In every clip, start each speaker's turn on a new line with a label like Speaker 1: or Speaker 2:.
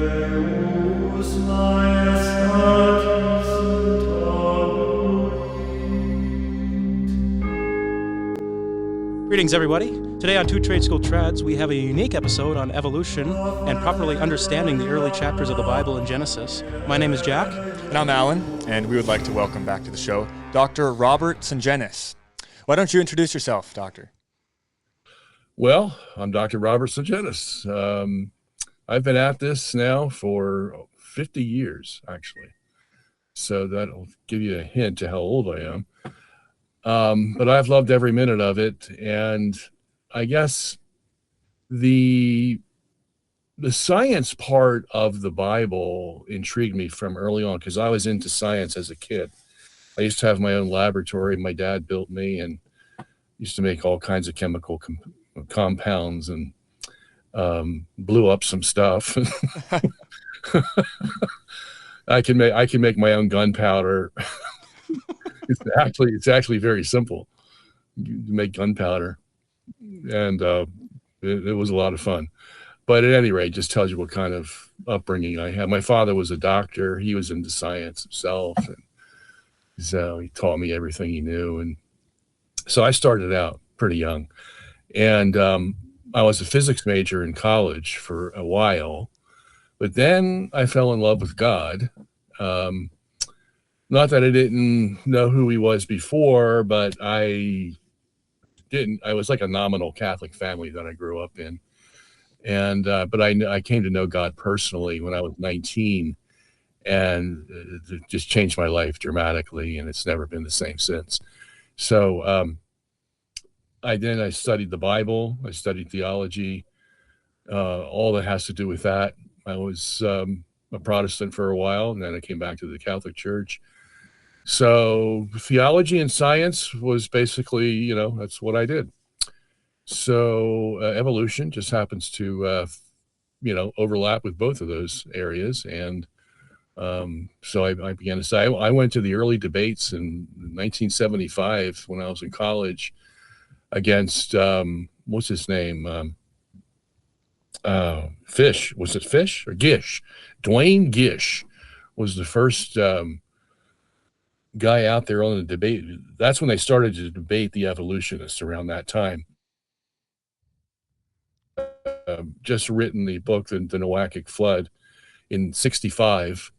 Speaker 1: Deus majestatis
Speaker 2: Greetings, everybody. Today on Two Trade School Trads, we have a unique episode on evolution and properly understanding the early chapters of the Bible in Genesis. My name is Jack.
Speaker 3: And I'm Alan, and we would like to welcome back to the show Dr. Robert Sungenis. Why don't you introduce yourself, Doctor?
Speaker 4: Well, I'm Dr. Robert Sungenis. I've been at this now for 50 years, actually. So that'll give you a hint to how old I am. But I've loved every minute of it. And I guess the science part of the Bible intrigued me from early on because I was into science as a kid. I used to have my own laboratory. My dad built me and used to make all kinds of chemical compounds and blew up some stuff. I can make my own gunpowder. It's actually very simple. You make gunpowder, and it was a lot of fun. But at any rate, just tells you what kind of upbringing I had. My father was a doctor. He was into science himself, and so he taught me everything he knew. And so I started out pretty young. And I was a physics major in college for a while, but then I fell in love with God. Not that I didn't know who he was before, but I was like a nominal Catholic family that I grew up in. And, but I came to know God personally when I was 19, and it just changed my life dramatically, and it's never been the same since. So, I studied the Bible. I studied theology, all that has to do with that. I was a Protestant for a while, and then I came back to the Catholic Church. So theology and science was basically, that's what I did. So evolution just happens to, overlap with both of those areas. And so I began to say, I went to the early debates in 1975 when I was in college against, what's his name? Fish. Was it Fish or Gish? Dwayne Gish was the first guy out there on the debate. That's when they started to debate the evolutionists around that time. Just written the book, The Noachic Flood, in 65.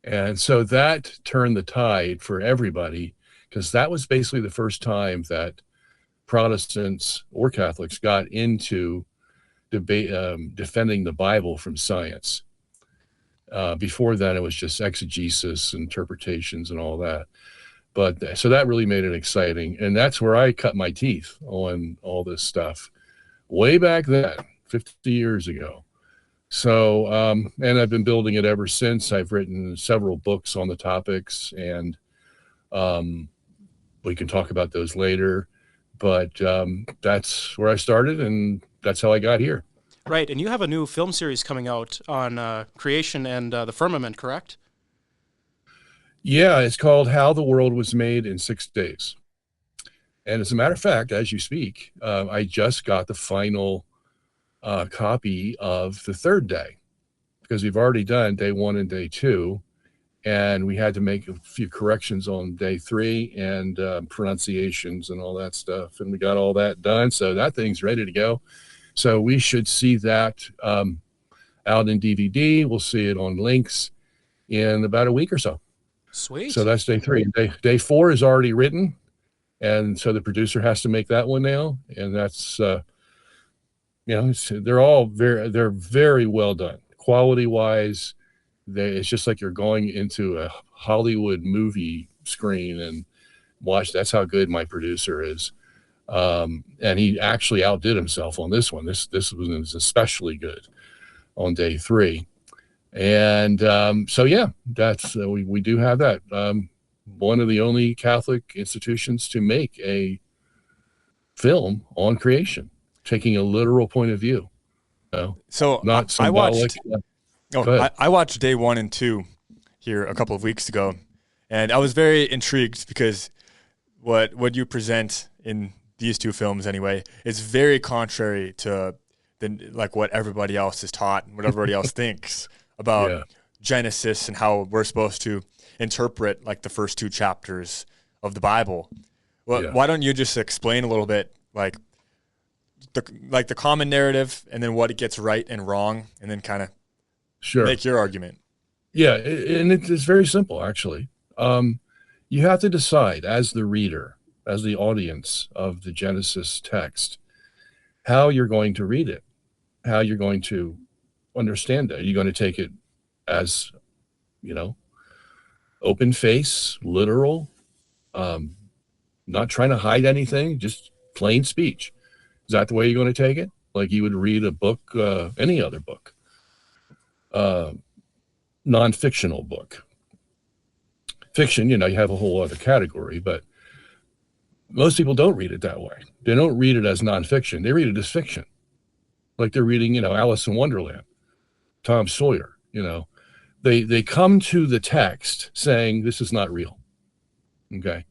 Speaker 4: And so that turned the tide for everybody, because that was basically the first time that Protestants or Catholics got into debate, defending the Bible from science. Before then, it was just exegesis, interpretations, and all that. But so that really made it exciting, and that's where I cut my teeth on all this stuff way back then, 50 years ago. So, and I've been building it ever since. I've written several books on the topics, and we can talk about those later. But that's where I started, and that's how I got here.
Speaker 2: Right, and you have a new film series coming out on creation and the firmament, correct?
Speaker 4: Yeah, it's called How the World Was Made in 6 Days. And as a matter of fact, as you speak, I just got the final copy of the third day, because we've already done day 1 and day 2. And we had to make a few corrections on day 3 and pronunciations and all that stuff. And we got all that done. So that thing's ready to go. So we should see that out in DVD. We'll see it on links in about a week or so.
Speaker 2: Sweet.
Speaker 4: So that's day 3. Day 4 is already written. And so the producer has to make that one now. And that's, they're very well done. Quality-wise, it's just like you're going into a Hollywood movie screen and watch. That's how good my producer is. And he actually outdid himself on this one. This was especially good on day 3. And so, yeah, that's we do have that. One of the only Catholic institutions to make a film on creation, taking a literal point of view.
Speaker 3: So
Speaker 4: not symbolic.
Speaker 3: I watched day 1 and 2 here a couple of weeks ago, and I was very intrigued because what you present in these 2 films anyway is very contrary to what everybody else is taught and what everybody else thinks about
Speaker 4: Yeah.
Speaker 3: Genesis and how we're supposed to interpret like the first 2 chapters of the Bible. Well,
Speaker 4: Yeah.
Speaker 3: why don't you just explain a little bit like the common narrative and then what it gets right and wrong, and then kind of
Speaker 4: Sure.
Speaker 3: make your argument.
Speaker 4: Yeah, and it's very simple, actually. You have to decide as the reader, as the audience of the Genesis text, how you're going to read it, how you're going to understand it. Are you going to take it as, open face, literal, not trying to hide anything, just plain speech? Is that the way you're going to take it? Like you would read a book, any other book, non-fictional book. Fiction, you have a whole other category, but most people don't read it that way. They don't read it as nonfiction. They read it as fiction. Like they're reading, Alice in Wonderland, Tom Sawyer, They come to the text saying, this is not real. Okay.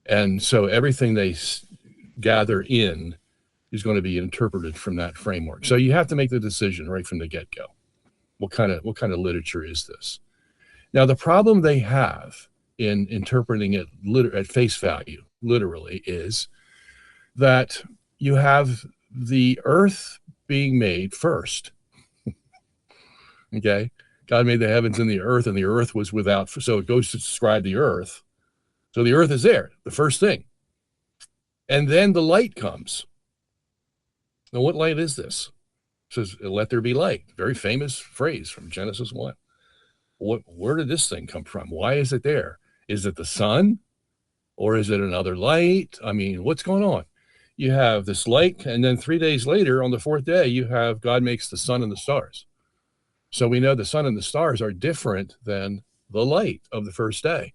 Speaker 4: And so everything they gather in is going to be interpreted from that framework. So you have to make the decision right from the get-go. What kind of literature is this? Now, the problem they have in interpreting it at face value, literally, is that you have the earth being made first. Okay? God made the heavens and the earth was without, so it goes to describe the earth. So the earth is there, the first thing. And then the light comes. Now, what light is this? It says, let there be light. Very famous phrase from Genesis 1. Where did this thing come from? Why is it there? Is it the sun? Or is it another light? I mean, what's going on? You have this light, and then 3 days later, on the 4th day, you have God makes the sun and the stars. So we know the sun and the stars are different than the light of the first day.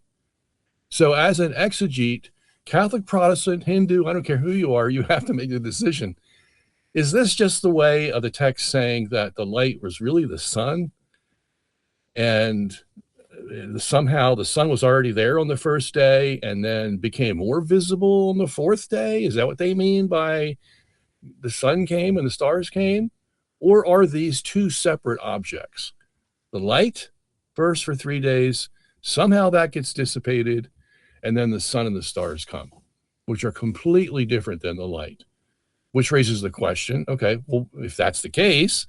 Speaker 4: So as an exegete, Catholic, Protestant, Hindu, I don't care who you are, you have to make a decision. Is this just the way of the text saying that the light was really the sun? And somehow the sun was already there on the first day and then became more visible on the 4th day? Is that what they mean by the sun came and the stars came? Or are these 2 separate objects? The light first for 3 days, somehow that gets dissipated, and then the sun and the stars come, which are completely different than the light, which raises the question, okay, well, if that's the case,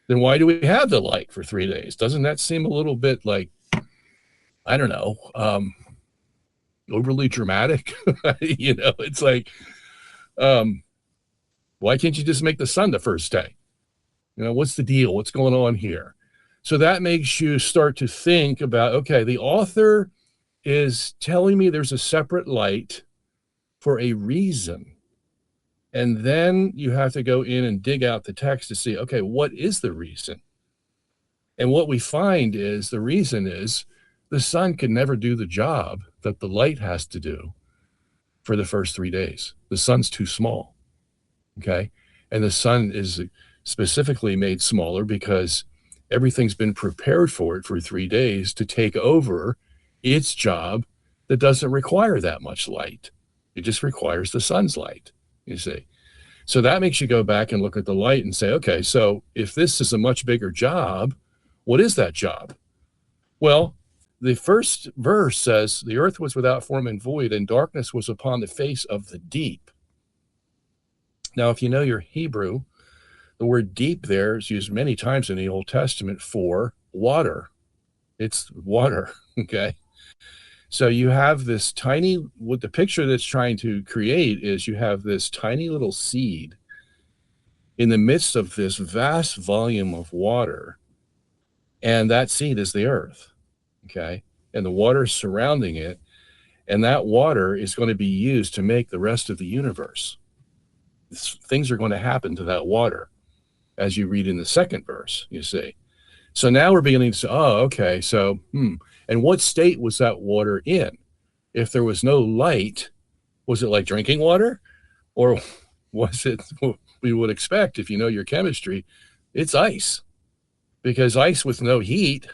Speaker 4: then why do we have the light for 3 days? Doesn't that seem a little bit like, I don't know, overly dramatic? It's like, why can't you just make the sun the first day? What's the deal? What's going on here? So that makes you start to think about, okay, the author is telling me there's a separate light for a reason. And then you have to go in and dig out the text to see, okay, what is the reason? And what we find is the reason is the sun can never do the job that the light has to do for the first 3 days. The sun's too small, okay? And the sun is specifically made smaller because everything's been prepared for it for 3 days to take over its job that doesn't require that much light. It just requires the sun's light, you see. So that makes you go back and look at the light and say, okay, so if this is a much bigger job, what is that job? Well, the first verse says, the earth was without form and void, and darkness was upon the face of the deep. Now, if you know your Hebrew, the word deep there is used many times in the Old Testament for water. It's water, okay? So you have this tiny, what the picture that's trying to create is you have this tiny little seed in the midst of this vast volume of water, and that seed is the earth, okay? And the water surrounding it, and that water is going to be used to make the rest of the universe. Things are going to happen to that water, as you read in the second verse, you see. So now we're beginning to say, oh, okay, so, and what state was that water in? If there was no light, was it like drinking water? Or was it what we would expect, if you know your chemistry, it's ice. Because ice with no heat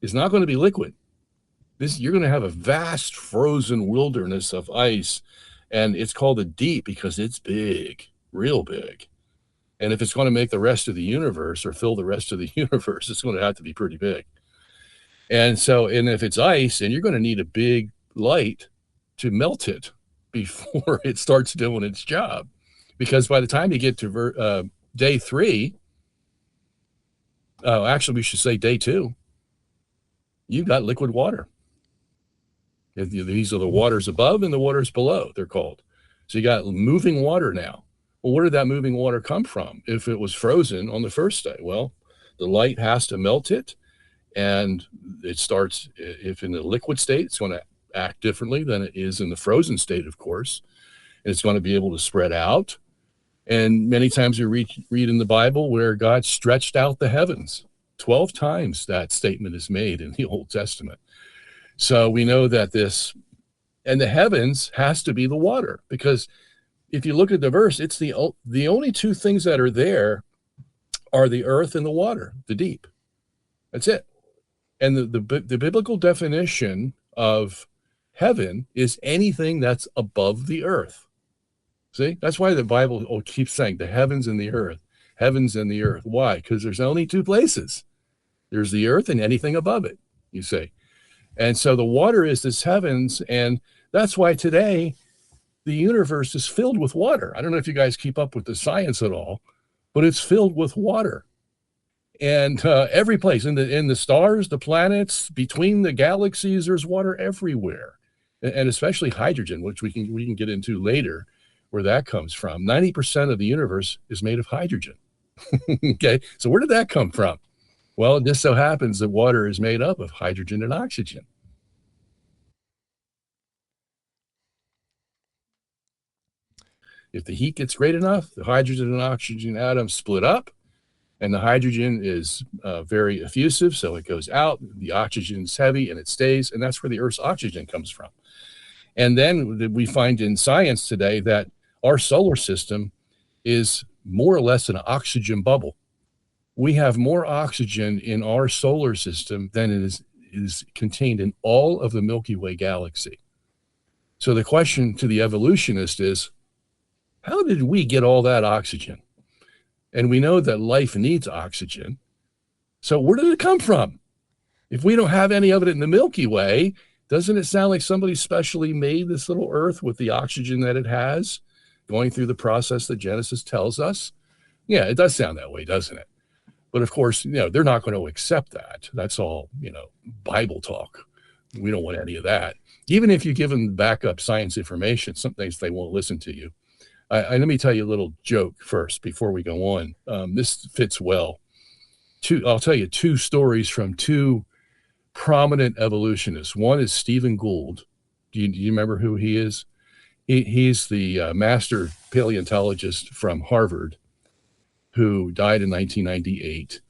Speaker 4: is not going to be liquid. You're going to have a vast frozen wilderness of ice, and it's called the deep because it's big, real big. And if it's going to make the rest of the universe or fill the rest of the universe, it's going to have to be pretty big. And if it's ice, and you're going to need a big light to melt it before it starts doing its job. Because by the time you get to day 3, actually we should say day 2, you've got liquid water. These are the waters above and the waters below, they're called. So you got moving water now. Well, where did that moving water come from? If it was frozen on the first day, well, the light has to melt it, and it starts, if in the liquid state, it's going to act differently than it is in the frozen state, of course. And it's going to be able to spread out. And many times we read in the Bible where God stretched out the heavens. 12 times that statement is made in the Old Testament. So we know that and the heavens has to be the water, because if you look at the verse, it's the only two things that are there are the earth and the water, the deep. That's it. And the biblical definition of heaven is anything that's above the earth. See, that's why the Bible keeps saying the heavens and the earth, heavens and the earth. Why? Because there's only two places. There's the earth and anything above it, you see. And so the water is this heavens, and that's why today the universe is filled with water. I don't know if you guys keep up with the science at all, but it's filled with water. And every place in the stars, the planets, between the galaxies, there's water everywhere, and especially hydrogen, which we can get into later, where that comes from. 90% of the universe is made of hydrogen. Okay, so where did that come from? Well, it just so happens that water is made up of hydrogen and oxygen. If the heat gets great enough, the hydrogen and oxygen atoms split up, and the hydrogen is very effusive, so it goes out. The oxygen is heavy, and it stays, and that's where the Earth's oxygen comes from. And then we find in science today that our solar system is more or less an oxygen bubble. We have more oxygen in our solar system than is contained in all of the Milky Way galaxy. So the question to the evolutionist is, how did we get all that oxygen? And we know that life needs oxygen. So where did it come from? If we don't have any of it in the Milky Way, doesn't it sound like somebody specially made this little Earth with the oxygen that it has, going through the process that Genesis tells us? Yeah, it does sound that way, doesn't it? But of course, they're not going to accept that. That's all, Bible talk. We don't want any of that. Even if you give them backup science information, some things they won't listen to you. Let me tell you a little joke first before we go on. This fits well. I'll tell you two stories from two prominent evolutionists. One is Stephen Gould. Do you remember who he is? He's the master paleontologist from Harvard who died in 1998.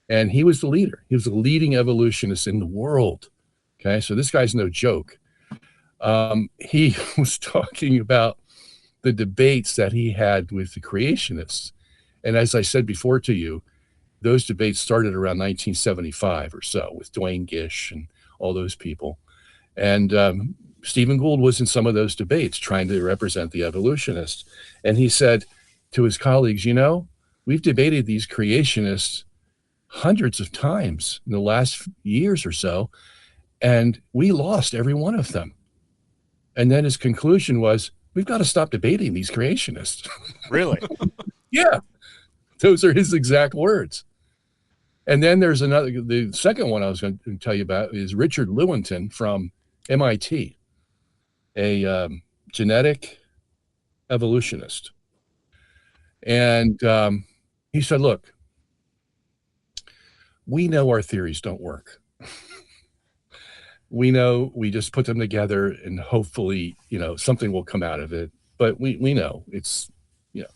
Speaker 4: And he was the leader. He was the leading evolutionist in the world. Okay, so this guy's no joke. He was talking about the debates that he had with the creationists. And as I said before to you, those debates started around 1975 or so with Dwayne Gish and all those people. And Stephen Gould was in some of those debates trying to represent the evolutionists. And he said to his colleagues, we've debated these creationists hundreds of times in the last years or so, and we lost every one of them. And then his conclusion was, we've got to stop debating these creationists.
Speaker 3: Really?
Speaker 4: Yeah. Those are his exact words. And then there's the second one I was going to tell you about is Richard Lewontin from MIT, a genetic evolutionist. And he said, look, we know our theories don't work. We know we just put them together and hopefully, something will come out of it. But we know it's, it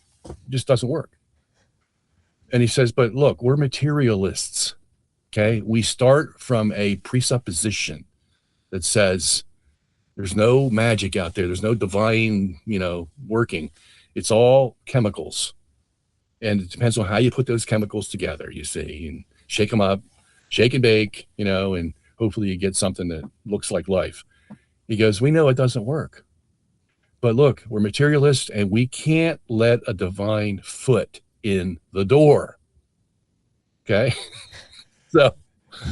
Speaker 4: just doesn't work. And he says, but look, we're materialists. Okay. We start from a presupposition that says there's no magic out there. There's no divine, working. It's all chemicals. And it depends on how you put those chemicals together, you see, and shake them up, shake and bake, and hopefully you get something that looks like life. He goes, we know it doesn't work. But look, we're materialists and we can't let a divine foot in the door. Okay. So,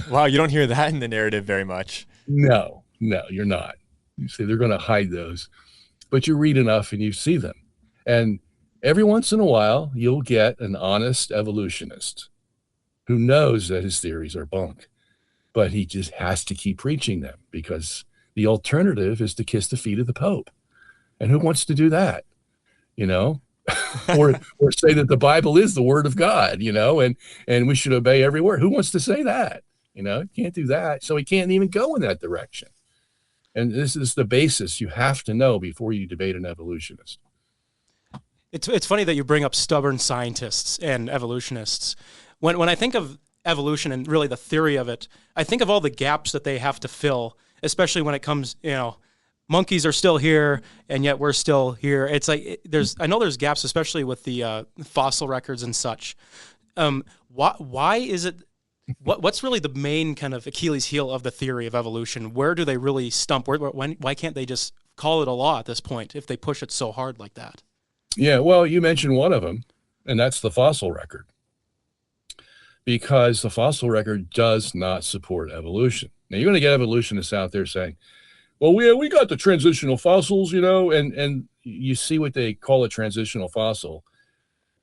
Speaker 3: Wow, you don't hear that in the narrative very much.
Speaker 4: no, you're not. You see, they're going to hide those, but you read enough and you see them. And every once in a while, you'll get an honest evolutionist who knows that his theories are bunk, but he just has to keep preaching them because the alternative is to kiss the feet of the Pope. And who wants to do that? You know, or say that the Bible is the word of God, you know, and we should obey every word. Who wants to say that? You know, can't do that. So he can't even go in that direction. And this is the basis you have to know before you debate an evolutionist.
Speaker 2: It's funny that you bring up stubborn scientists and evolutionists. When I think of evolution and really the theory of it, I think of all the gaps that they have to fill, especially when it comes, you know, monkeys are still here and yet we're still here. It's like I know there's gaps, especially with the fossil records and such. Why is it? What's really the main kind of Achilles heel of the theory of evolution? Where do they really stump? Why can't they just call it a law at this point if they push it so hard like that?
Speaker 4: Yeah, well, you mentioned one of them, and that's the fossil record. Because the fossil record does not support evolution. Now, you're going to get evolutionists out there saying, well, we got the transitional fossils, you know, and you see what they call a transitional fossil,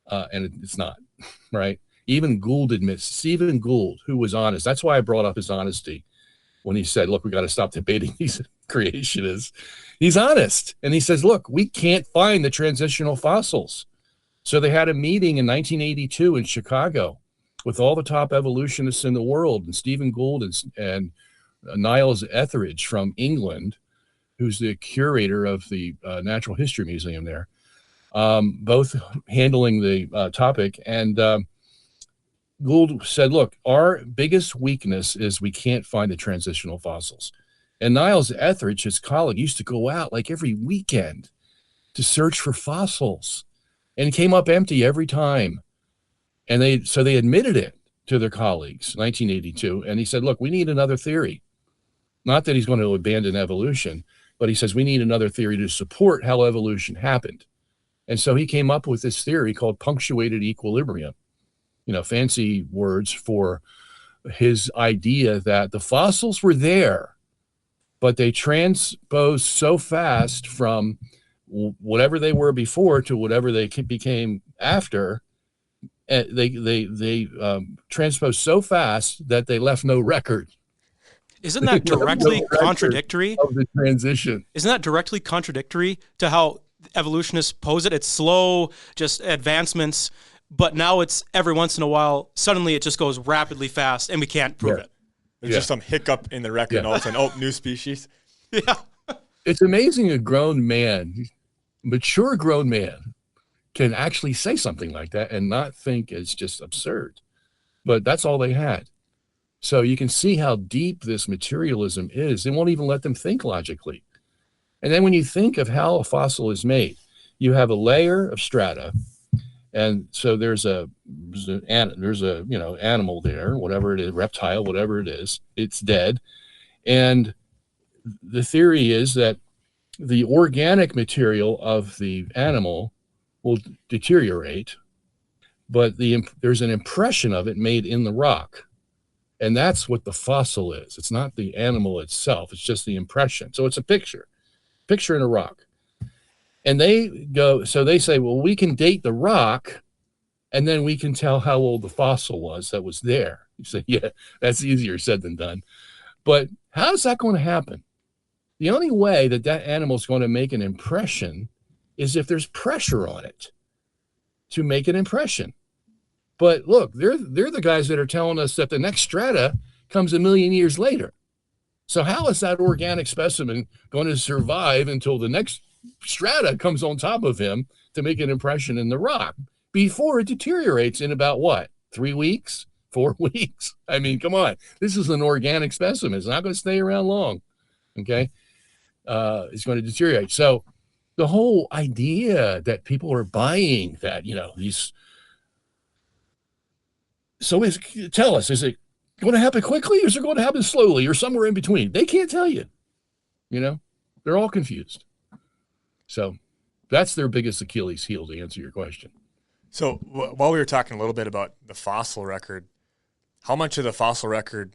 Speaker 4: and it's not, right? Even Gould admits, Stephen Gould, who was honest. That's why I brought up his honesty when he said, look, we got to stop debating these creationists. He's honest. And he says, look, we can't find the transitional fossils. So they had a meeting in 1982 in Chicago with all the top evolutionists in the world, and Stephen Gould and Niles Etheridge from England, who's the curator of the Natural History Museum there, both handling the topic. And Gould said, look, our biggest weakness is we can't find the transitional fossils. And Niles Etheridge, his colleague, used to go out like every weekend to search for fossils and came up empty every time. And they admitted it to their colleagues, 1982. And he said, look, we need another theory. Not that he's going to abandon evolution, but he says we need another theory to support how evolution happened. And so he came up with this theory called punctuated equilibrium, you know, fancy words for his idea that the fossils were there, but they transposed so fast from whatever they were before to whatever they became after. They transposed so fast that they left no record.
Speaker 2: Isn't that directly contradictory
Speaker 4: of the transition?
Speaker 2: Isn't that directly contradictory to how evolutionists pose it? It's slow, just advancements, but now it's every once in a while, suddenly it just goes rapidly fast and we can't prove it.
Speaker 3: There's just some hiccup in the record and all of a sudden, oh, new species.
Speaker 2: Yeah.
Speaker 4: It's amazing a grown man, mature grown man, can actually say something like that and not think it's just absurd. But that's all they had. So you can see how deep this materialism is. They won't even let them think logically. And then when you think of how a fossil is made, you have a layer of strata. And so there's a animal there, whatever it is, reptile, whatever it is, it's dead. And the theory is that the organic material of the animal will deteriorate, but there's an impression of it made in the rock. And that's what the fossil is. It's not the animal itself. It's just the impression. So it's a picture in a rock. And they say, well, we can date the rock and then we can tell how old the fossil was that was there. You say, yeah, that's easier said than done. But how is that going to happen? The only way that animal is going to make an impression is if there's pressure on it to make an impression. But look, they're the guys that are telling us that the next strata comes 1 million years later. So how is that organic specimen going to survive until the next strata comes on top of him to make an impression in the rock before it deteriorates in about what, 3 weeks, 4 weeks? I mean, come on. This is an organic specimen. It's not going to stay around long. Okay. It's going to deteriorate. So the whole idea that people are buying that, you know, these. So tell us, is it going to happen quickly or is it going to happen slowly or somewhere in between? They can't tell you. You know, they're all confused. So that's their biggest Achilles heel, to answer your question.
Speaker 3: So while we were talking a little bit about the fossil record, how much of the fossil record,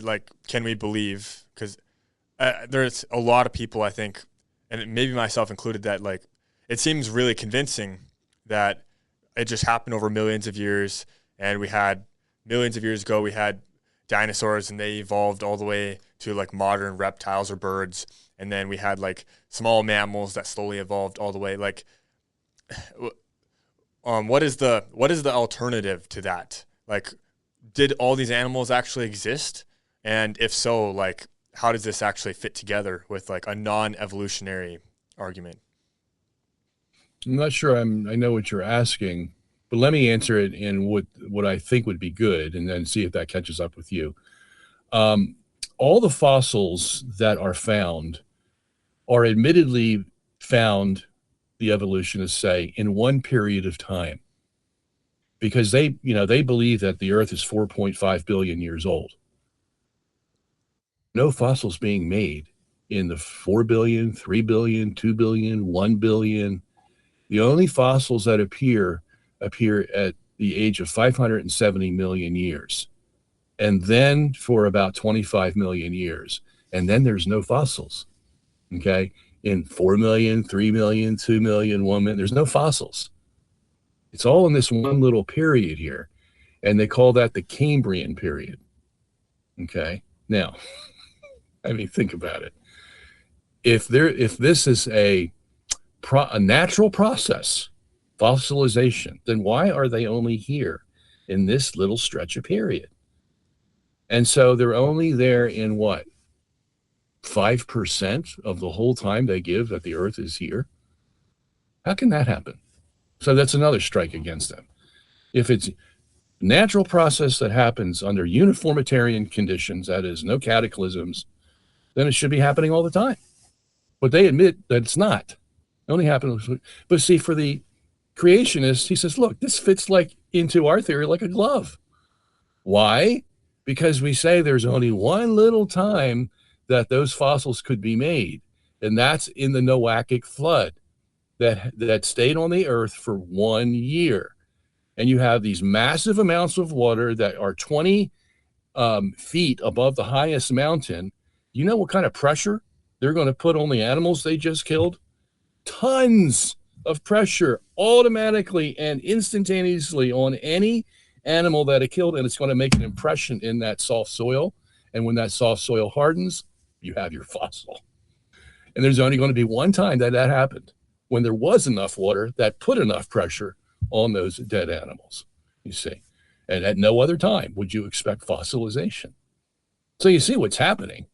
Speaker 3: like, can we believe? Because there's a lot of people, I think, and maybe myself included, that like it seems really convincing that it just happened over millions of years, and we had millions of years ago we had dinosaurs, and they evolved all the way to like modern reptiles or birds, and then we had like small mammals that slowly evolved all the way. Like, what is the alternative to that? Like, did all these animals actually exist? And if so, like, how does this actually fit together with like a non-evolutionary argument?
Speaker 4: I'm not sure I know what you're asking, but let me answer it in what I think would be good, and then see if that catches up with you. Um, all the fossils that are found are admittedly found, the evolutionists say, in one period of time, because they believe that the Earth is 4.5 billion years old. No fossils being made in the 4 billion, 3 billion, 2 billion, 1 billion. The only fossils that appear at the age of 570 million years, and then for about 25 million years. And then there's no fossils. Okay. In 4 million, 3 million, 2 million, 1 million, there's no fossils. It's all in this one little period here. And they call that the Cambrian period. Okay. Now, I mean, think about it. If this is a natural process, fossilization, then why are they only here in this little stretch of period? And so they're only there in what, 5% of the whole time they give that the Earth is here? How can that happen? So that's another strike against them. If it's natural process that happens under uniformitarian conditions, that is, no cataclysms, then it should be happening all the time. But they admit that it's not. It only happens. But see, for the creationist, he says, look, this fits like into our theory like a glove. Why? Because we say there's only one little time that those fossils could be made, and that's in the Noachic flood that stayed on the Earth for 1 year. And you have these massive amounts of water that are 20 feet above the highest mountain. You know what kind of pressure they're going to put on the animals they just killed? Tons of pressure automatically and instantaneously on any animal that it killed, and it's going to make an impression in that soft soil. And when that soft soil hardens, you have your fossil. And there's only going to be one time that happened, when there was enough water that put enough pressure on those dead animals, you see. And at no other time would you expect fossilization. So you see what's happening.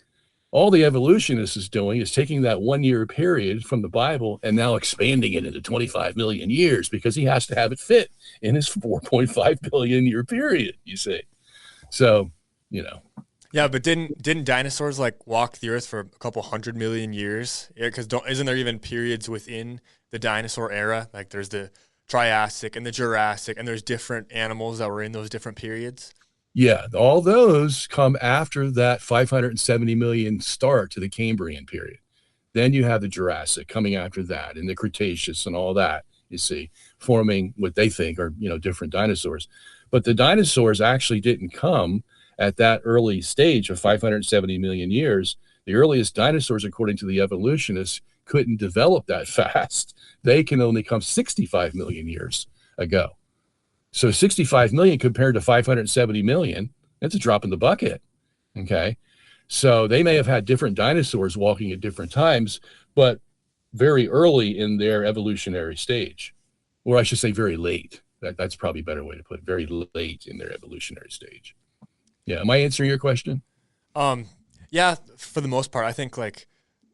Speaker 4: All the evolutionist is doing is taking that 1 year period from the Bible and now expanding it into 25 million years, because he has to have it fit in his 4.5 billion year period, you see. So,
Speaker 3: Yeah, but didn't dinosaurs like walk the Earth for a couple 100 million years? Yeah, because isn't there even periods within the dinosaur era? Like there's the Triassic and the Jurassic, and there's different animals that were in those different periods.
Speaker 4: Yeah, all those come after that 570 million start to the Cambrian period. Then you have the Jurassic coming after that, and the Cretaceous and all that, you see, forming what they think are, different dinosaurs. But the dinosaurs actually didn't come at that early stage of 570 million years. The earliest dinosaurs, according to the evolutionists, couldn't develop that fast. They can only come 65 million years ago. So 65 million compared to 570 million, that's a drop in the bucket. Okay. So they may have had different dinosaurs walking at different times, but very early in their evolutionary stage, or I should say very late. That's probably a better way to put it. Very late in their evolutionary stage. Yeah. Am I answering your question?
Speaker 3: Yeah, for the most part. I think like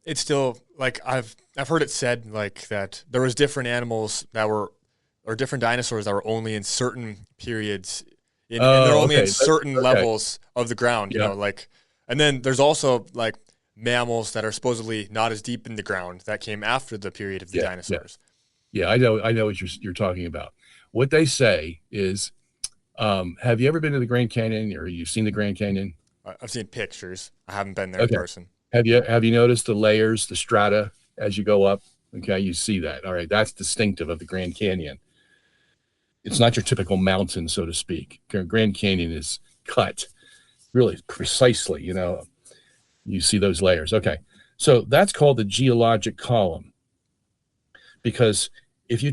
Speaker 3: it's still like I've heard it said like that there was different animals that were, or different dinosaurs that were only in certain periods, and they're only in certain levels of the ground, like, and then there's also like mammals that are supposedly not as deep in the ground that came after the period of the dinosaurs.
Speaker 4: Yeah, I know what you're talking about. What they say is, have you ever been to the Grand Canyon, or you've seen the Grand Canyon?
Speaker 3: I've seen pictures. I haven't been there in person.
Speaker 4: Have you noticed the layers, the strata as you go up? Okay, you see that. All right, that's distinctive of the Grand Canyon. It's not your typical mountain, so to speak. Grand Canyon is cut really precisely, you see those layers. Okay. So that's called the geologic column, because if you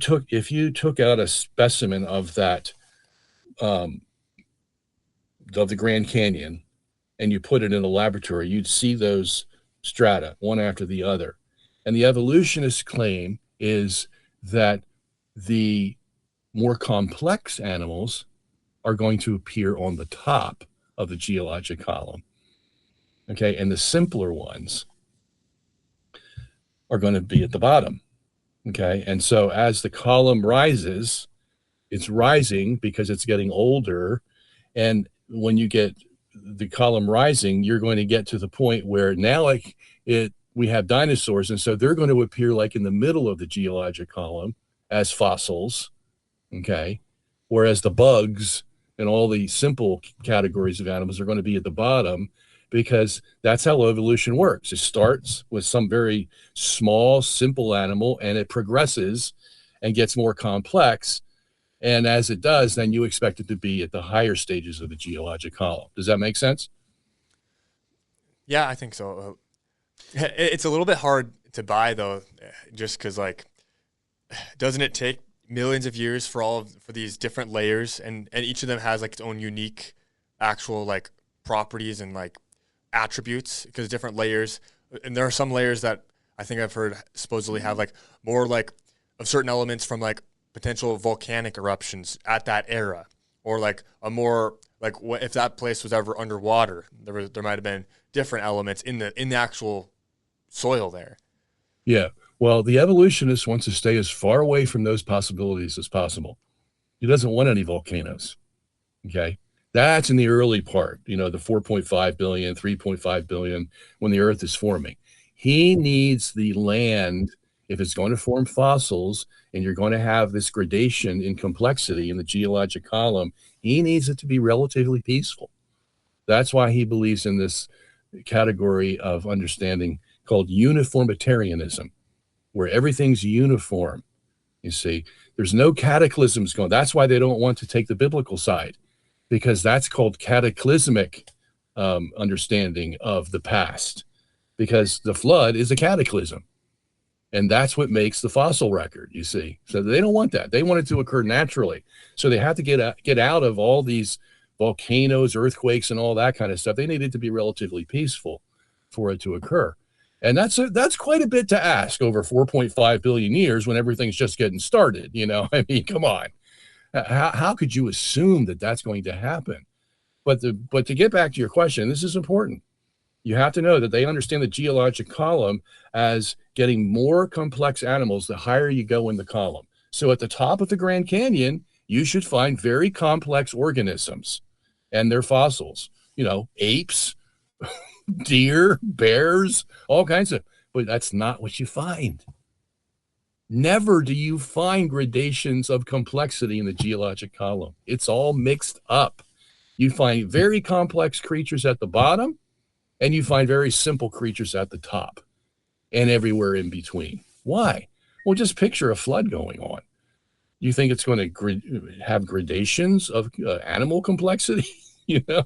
Speaker 4: took out a specimen of that, of the Grand Canyon, and you put it in a laboratory, you'd see those strata one after the other. And the evolutionist claim is that the more complex animals are going to appear on the top of the geologic column. Okay, and the simpler ones are going to be at the bottom. Okay, and so as the column rises, it's rising because it's getting older. And when you get the column rising, you're going to get to the point where now we have dinosaurs, and so they're going to appear like in the middle of the geologic column as fossils. Okay, whereas the bugs and all the simple categories of animals are going to be at the bottom, because that's how evolution works. It starts with some very small, simple animal, and it progresses and gets more complex. And as it does, then you expect it to be at the higher stages of the geologic column. Does that make sense?
Speaker 3: Yeah, I think so. It's a little bit hard to buy, though, just because, like, doesn't it take millions of years for these different layers, and each of them has like its own unique actual like properties and like attributes, because different layers, and there are some layers that I think I've heard supposedly have like more like of certain elements from like potential volcanic eruptions at that era, or like a more like if that place was ever underwater, there might have been different elements in the actual soil there.
Speaker 4: Yeah. Well, the evolutionist wants to stay as far away from those possibilities as possible. He doesn't want any volcanoes. Okay. That's in the early part, the 4.5 billion, 3.5 billion, when the earth is forming. He needs the land, if it's going to form fossils and you're going to have this gradation in complexity in the geologic column, he needs it to be relatively peaceful. That's why he believes in this category of understanding called uniformitarianism, where everything's uniform. You see, there's no cataclysms going. That's why they don't want to take the biblical side, because that's called cataclysmic understanding of the past, because the flood is a cataclysm. And that's what makes the fossil record, you see. So they don't want that. They want it to occur naturally. So they have to get out of all these volcanoes, earthquakes, and all that kind of stuff. They need it to be relatively peaceful for it to occur. And that's quite a bit to ask over 4.5 billion years when everything's just getting started. I mean, come on. How could you assume that that's going to happen? But to get back to your question, this is important. You have to know that they understand the geologic column as getting more complex animals the higher you go in the column. So at the top of the Grand Canyon, you should find very complex organisms and their fossils, apes, deer, bears, all kinds of, but that's not what you find. Never do you find gradations of complexity in the geologic column. It's all mixed up. You find very complex creatures at the bottom, and you find very simple creatures at the top and everywhere in between. Why? Well, just picture a flood going on. You think it's going to have gradations of animal complexity? No,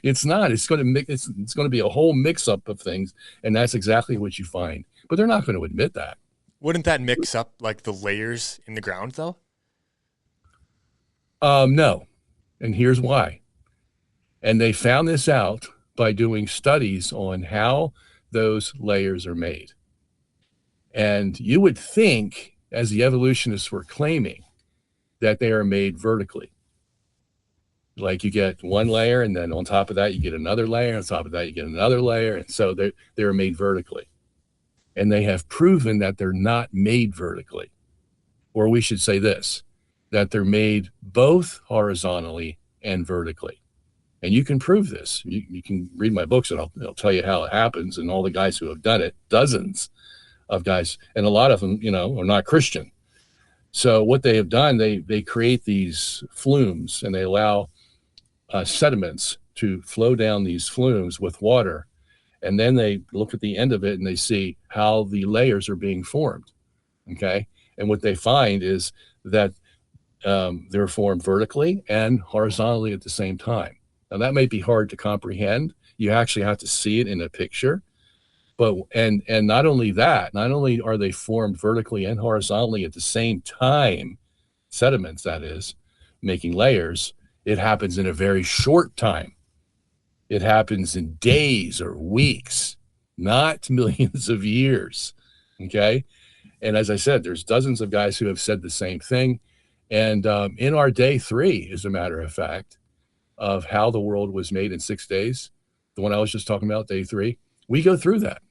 Speaker 4: it's not. It's going to be a whole mix-up of things, and that's exactly what you find. But they're not going to admit that.
Speaker 3: Wouldn't that mix up like the layers in the ground, though?
Speaker 4: No, and here's why. And they found this out by doing studies on how those layers are made. And you would think, as the evolutionists were claiming, that they are made vertically. Like you get one layer, and then on top of that, you get another layer. On top of that, you get another layer. And so they're made vertically. And they have proven that they're not made vertically. Or we should say this, that they're made both horizontally and vertically. And you can prove this. You can read my books, and I'll tell you how it happens. And all the guys who have done it, dozens of guys, and a lot of them, are not Christian. So what they have done, they create these flumes, and they allow sediments to flow down these flumes with water. And then they look at the end of it and they see how the layers are being formed. Okay. And what they find is that they're formed vertically and horizontally at the same time. Now that may be hard to comprehend. You actually have to see it in a picture. But and not only that, not only are they formed vertically and horizontally at the same time, sediments that is, making layers, it happens in a very short time. It happens in days or weeks, not millions of years. Okay. And as I said, there's dozens of guys who have said the same thing. And in our day 3, as a matter of fact, of how the world was made in 6 days, the one I was just talking about, day 3, we go through that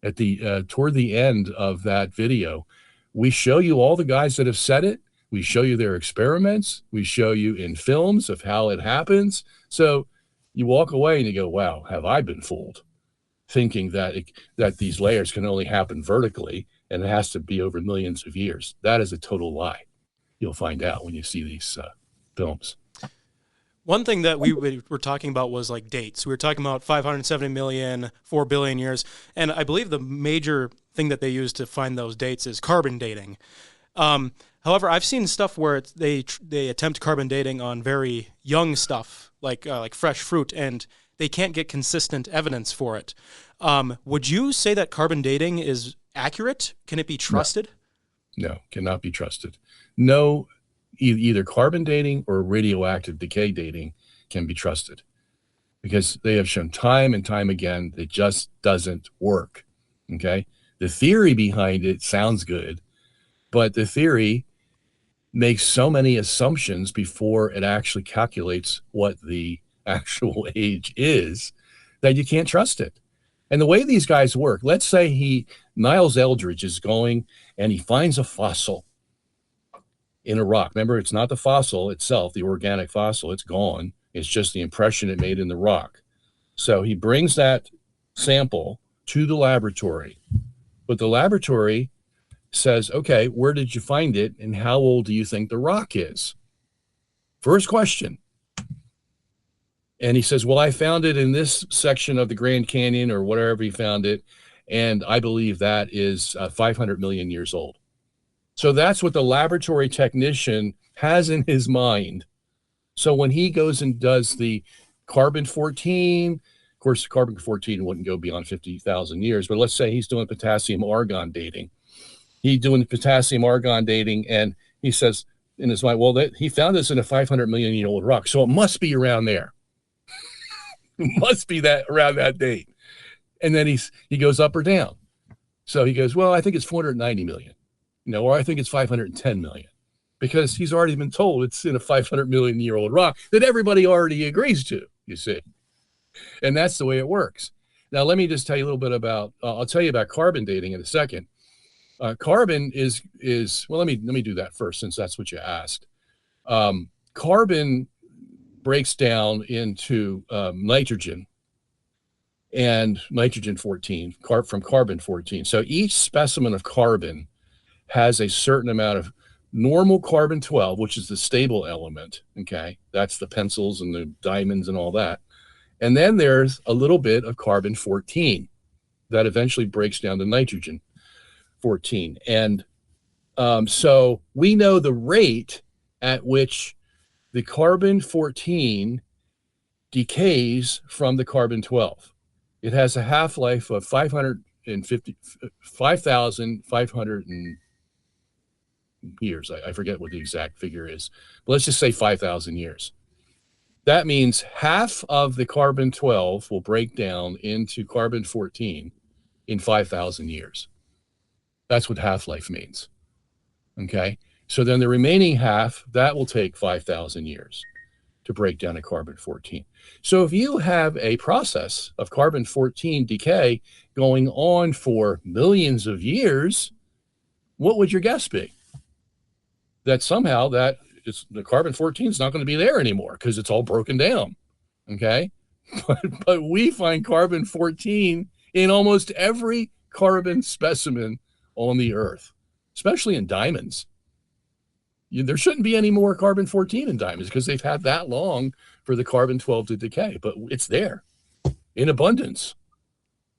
Speaker 4: at the toward the end of that video. We show you all the guys that have said it. We show you their experiments. We show you in films of how it happens. So you walk away and you go, wow, have I been fooled? Thinking that these layers can only happen vertically and it has to be over millions of years. That is a total lie. You'll find out when you see these films.
Speaker 2: One thing that we were talking about was like dates. We were talking about 570 million, 4 billion years. And I believe the major thing that they use to find those dates is carbon dating. However, I've seen stuff where they attempt carbon dating on very young stuff, like fresh fruit, and they can't get consistent evidence for it. Would you say that carbon dating is accurate? Can it be trusted?
Speaker 4: No, cannot be trusted. No, either carbon dating or radioactive decay dating can be trusted because they have shown time and time again it just doesn't work. Okay, the theory behind it sounds good, but the theory makes so many assumptions before it actually calculates what the actual age is that you can't trust it. And the way these guys work, let's say Niles Eldridge is going and he finds a fossil in a rock. Remember, it's not the fossil itself, the organic fossil, it's gone. It's just the impression it made in the rock. So he brings that sample to the laboratory, but the laboratory says, okay, where did you find it and how old do you think the rock is? First question. And he says, well, I found it in this section of the Grand Canyon or wherever he found it, and I believe that is 500 million years old. So that's what the laboratory technician has in his mind. So when he goes and does the carbon-14, of course, carbon-14 wouldn't go beyond 50,000 years, but let's say he's doing potassium-argon dating. He's doing potassium-argon dating, and he says in his mind, well, he found this in a 500 million year old rock, so it must be around there. It must be that around that date. And then he goes up or down. So he goes, well, I think it's 490 million, or I think it's 510 million, because he's already been told it's in a 500 million year old rock that everybody already agrees to, you see. And that's the way it works. Now, let me just tell you a little bit about, I'll tell you about carbon dating in a second. Carbon is well, let me do that first, since that's what you asked. Carbon breaks down into nitrogen and nitrogen 14 from carbon 14. So each specimen of carbon has a certain amount of normal carbon 12, which is the stable element. Okay, that's the pencils and the diamonds and all that. And then there's a little bit of carbon 14 that eventually breaks down to nitrogen 14. And so we know the rate at which the carbon 14 decays from the carbon 12. It has a half-life of 5,500 years. I forget what the exact figure is, but let's just say 5,000 years. That means half of the carbon 12 will break down into carbon 14 in 5,000 years. That's what half-life means. Okay, so then the remaining half, that will take 5,000 years to break down to carbon 14. So if you have a process of carbon 14 decay going on for millions of years, what would your guess be? That somehow the carbon 14 is not going to be there anymore because it's all broken down. Okay, but we find carbon 14 in almost every carbon specimen on the Earth, especially in diamonds. There shouldn't be any more carbon 14 in diamonds because they've had that long for the carbon 12 to decay, but it's there in abundance.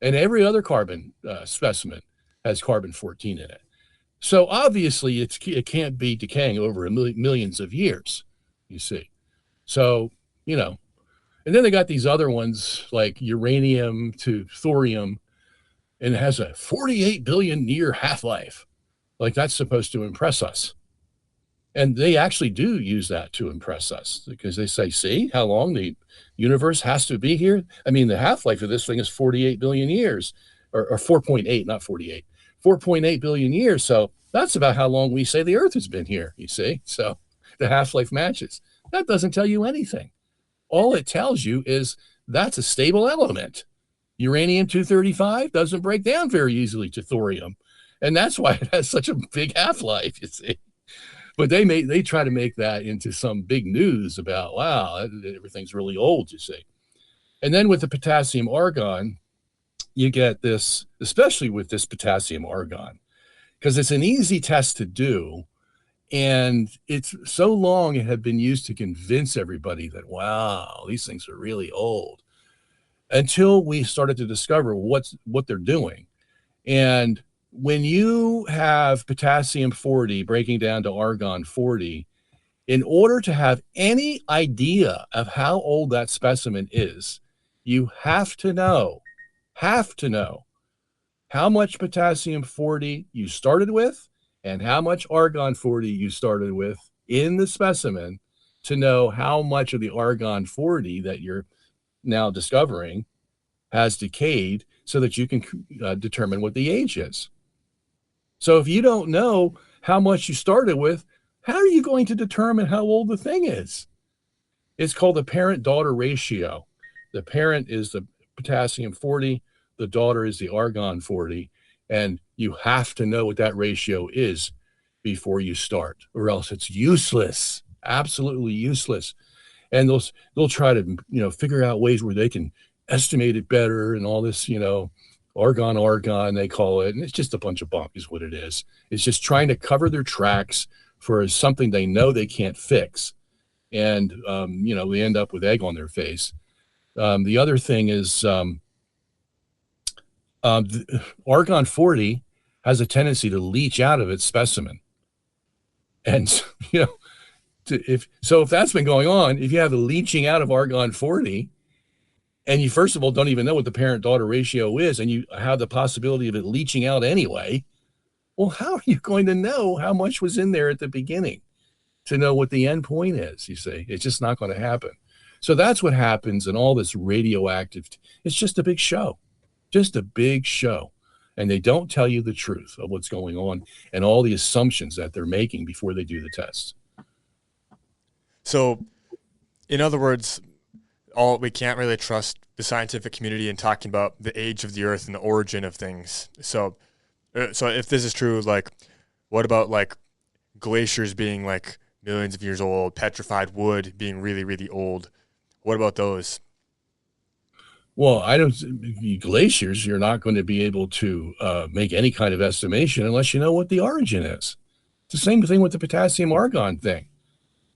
Speaker 4: And every other carbon specimen has carbon 14 in it. So obviously it can't be decaying over millions of years, you see. So, you know, and then they got these other ones like uranium to thorium, and it has a 48 billion year half-life. Like that's supposed to impress us. And they actually do use that to impress us because they say, see how long the universe has to be here? I mean, the half-life of this thing is 48 billion years, or 4.8, not 48, 4.8 billion years. So that's about how long we say the Earth has been here, you see? So the half-life matches. That doesn't tell you anything. All it tells you is that's a stable element. Uranium-235 doesn't break down very easily to thorium. And that's why it has such a big half-life, you see. But they try to make that into some big news about, wow, everything's really old, you see. And then with the potassium argon, you get this, especially with this potassium argon, because it's an easy test to do. And it's so long it had been used to convince everybody that, wow, these things are really old, until we started to discover what they're doing. And when you have potassium 40 breaking down to argon 40, in order to have any idea of how old that specimen is, you have to know how much potassium 40 you started with and how much argon 40 you started with in the specimen to know how much of the argon 40 that you're now discovering has decayed so that you can determine what the age is. So if you don't know how much you started with, how are you going to determine how old the thing is? It's called the parent-daughter ratio. The parent is the potassium 40, the daughter is the argon 40, and you have to know what that ratio is before you start, or else it's useless, absolutely useless. And they'll try to figure out ways where they can estimate it better and all this, argon, they call it. And it's just a bunch of bunk is what it is. It's just trying to cover their tracks for something they know they can't fix. And, they end up with egg on their face. The other thing is argon 40 has a tendency to leach out of its specimen. And, if that's been going on, if you have a leaching out of argon 40, and you first of all don't even know what the parent-daughter ratio is, and you have the possibility of it leaching out anyway, well, how are you going to know how much was in there at the beginning to know what the end point is? You see, it's just not going to happen. So that's what happens in all this radioactive. It's just a big show, and they don't tell you the truth of what's going on and all the assumptions that they're making before they do the tests.
Speaker 3: So, in other words, we can't really trust the scientific community in talking about the age of the Earth and the origin of things. So if this is true, like, what about like glaciers being like millions of years old, petrified wood being really, really old? What about those?
Speaker 4: Well, glaciers, you're not going to be able to make any kind of estimation unless you know what the origin is. It's the same thing with the potassium argon thing.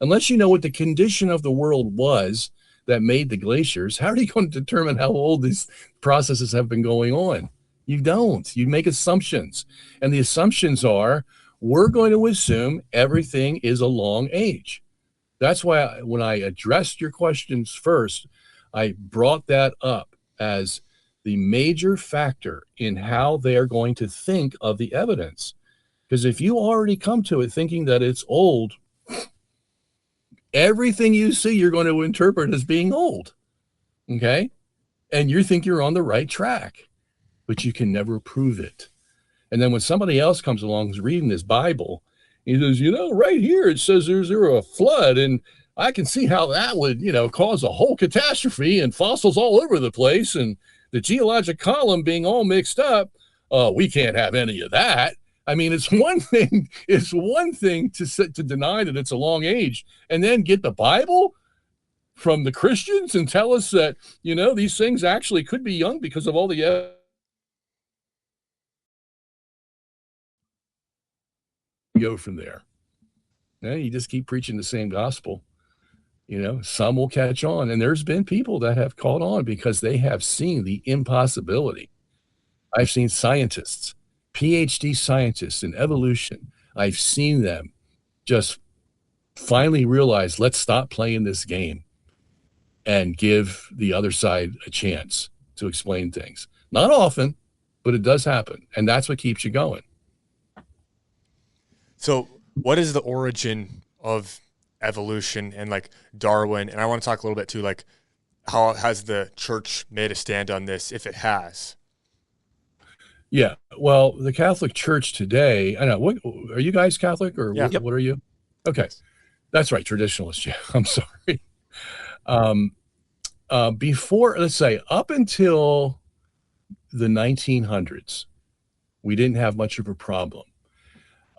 Speaker 4: Unless you know what the condition of the world was that made the glaciers, how are you going to determine how old these processes have been going on? You don't. You make assumptions. And the assumptions are, we're going to assume everything is a long age. That's why when I addressed your questions first, I brought that up as the major factor in how they are going to think of the evidence. Because if you already come to it thinking that it's old, everything you see, you're going to interpret as being old. Okay? And you think you're on the right track, but you can never prove it. And then when somebody else comes along who's reading this Bible, he says, right here it says there's a flood, and I can see how that would, cause a whole catastrophe and fossils all over the place and the geologic column being all mixed up. We can't have any of that. I mean, it's one thing to deny that it's a long age and then get the Bible from the Christians and tell us that, these things actually could be young because of all the go from there. You just keep preaching the same gospel. Some will catch on. And there's been people that have caught on because they have seen the impossibility. I've seen scientists PhD scientists in evolution, I've seen them just finally realize, let's stop playing this game and give the other side a chance to explain things. Not often, but it does happen. And that's what keeps you going.
Speaker 3: So what is the origin of evolution and like Darwin? And I want to talk a little bit too, like how has the church made a stand on this, if it has?
Speaker 4: Yeah. Well, the Catholic Church today, I know, what are you guys Catholic or
Speaker 3: Yeah.
Speaker 4: what are you? Okay. That's right. Traditionalist. Yeah. I'm sorry. Before, let's say up until the 1900s, we didn't have much of a problem.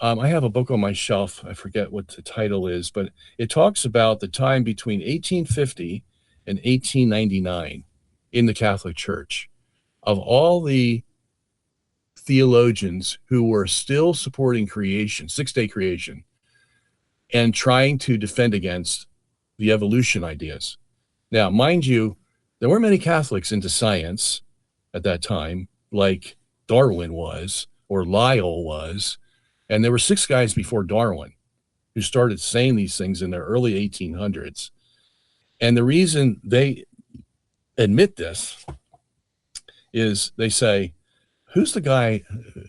Speaker 4: I have a book on my shelf. I forget what the title is, but it talks about the time between 1850 and 1899 in the Catholic Church of all the theologians who were still supporting creation, six-day creation, and trying to defend against the evolution ideas. Now, mind you, there weren't many Catholics into science at that time, like Darwin was or Lyell was. And there were 6 guys before Darwin who started saying these things in their early 1800s. And the reason they admit this is they say, who's the guy